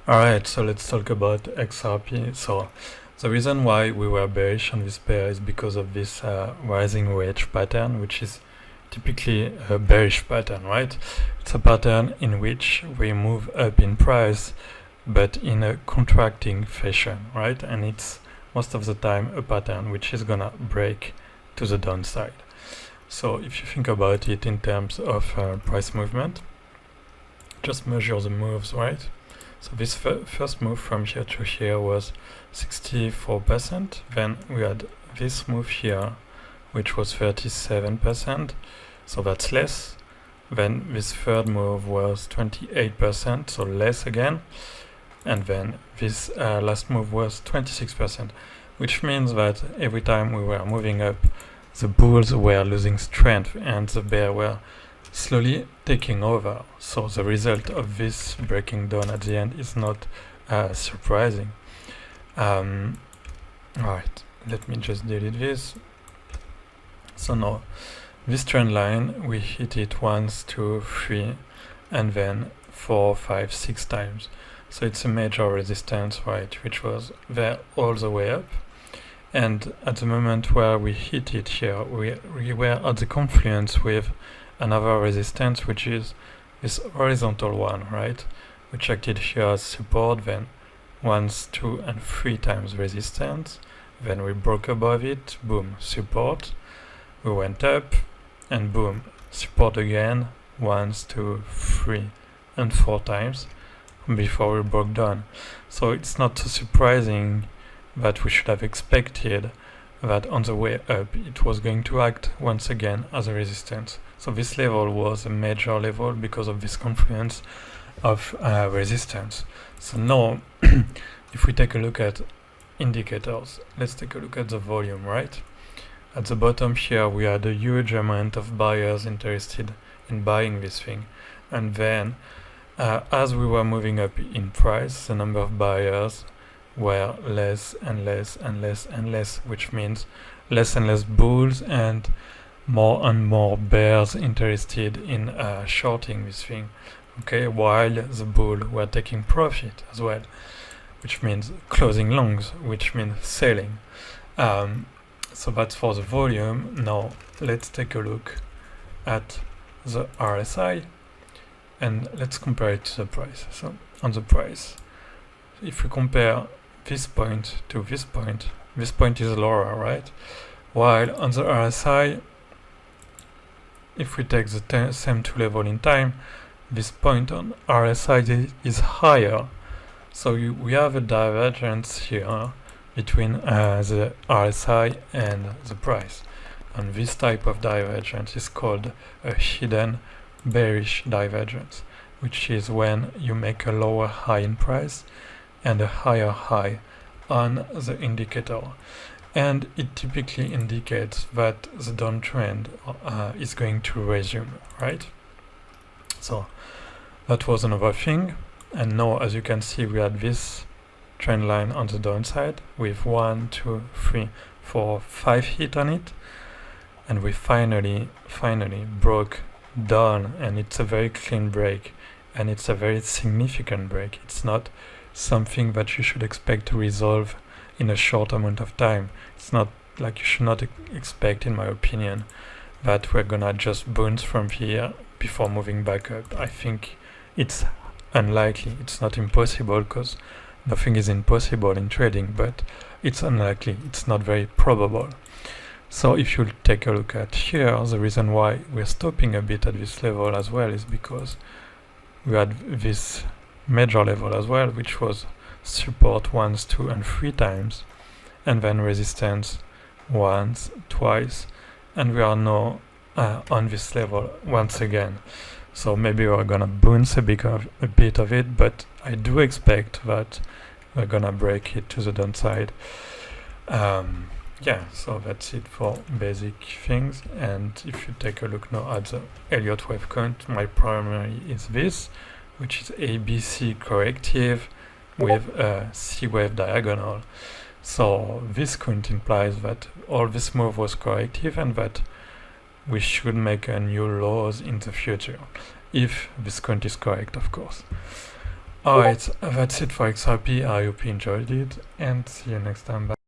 Alright, so let's talk about XRP. So the reason why we were bearish on this pair is because of this rising wedge pattern, which is typically a bearish pattern, right? It's a pattern in which we move up in price, but in a contracting fashion, right? And it's most of the time a pattern which is gonna break to the downside. So if you think about it in terms of price movement, just measure the moves, right? So this first move from here to here was 64%. Then we had this move here, which was 37%. So that's less. Then this third move was 28%, so less again. And then this last move was 26%, which means that every time we were moving up, the bulls were losing strength and the bear were slowly taking over. So the result of this breaking down at the end is not surprising. Alright, let me just delete this. So now this trend line, we hit it 1, 2, 3 and then 4, 5, 6 times. So it's a major resistance, right, which was there all the way up. And at the moment where we hit it here, we were at the confluence with another resistance, which is this horizontal one, right, which acted here as support, then 1, 2 and 3 times resistance, then we broke above it, boom, support, we went up and boom, support again, 1, 2, 3 and 4 times before we broke down. So it's not so surprising that we should have expected that on the way up it was going to act once again as a resistance. So this level was a major level because of this confluence of resistance. So now if we take a look at indicators, let's take a look at the volume, right? At the bottom here we had a huge amount of buyers interested in buying this thing, and then as we were moving up in price, the number of buyers were less and less and less and less, which means less and less bulls and more bears interested in shorting this thing, okay, while the bull were taking profit as well, which means closing longs, which means selling. So that's for the volume. Now let's take a look at the RSI and let's compare it to the price. So on the price, if we compare this point to this point is lower, right? While on the RSI, if we take the same two level in time, this point on RSI is higher. So we have a divergence here between the RSI and the price. And this type of divergence is called a hidden bearish divergence, which is when you make a lower high in price and a higher high on the indicator, and it typically indicates that the downtrend is going to resume, right? So that was another thing. And now, as you can see, we had this trend line on the downside with 1, 2, 3, 4, 5 hit on it, and we finally broke down, and it's a very clean break, and it's a very significant break. It's not something that you should expect to resolve in a short amount of time. It's not like you should not expect, in my opinion, that we're gonna just bounce from here before moving back up. I think it's unlikely. It's not impossible, because nothing is impossible in trading, but it's unlikely. It's not very probable. So if you take a look at here, the reason why we're stopping a bit at this level as well is because we had this major level as well, which was support 1, 2 and 3 times, and then resistance once, twice, and we are now on this level once again. So maybe we're gonna bounce a bit of it, but I do expect that we're gonna break it to the downside. Yeah, so that's it for basic things. And if you take a look now at the Elliott wave count, my primary is this, which is ABC corrective with a C wave diagonal. So this count implies that all this move was corrective and that we should make a new lows in the future, if this count is correct, of course. Alright, that's it for XRP. I hope you enjoyed it, and see you next time. Bye.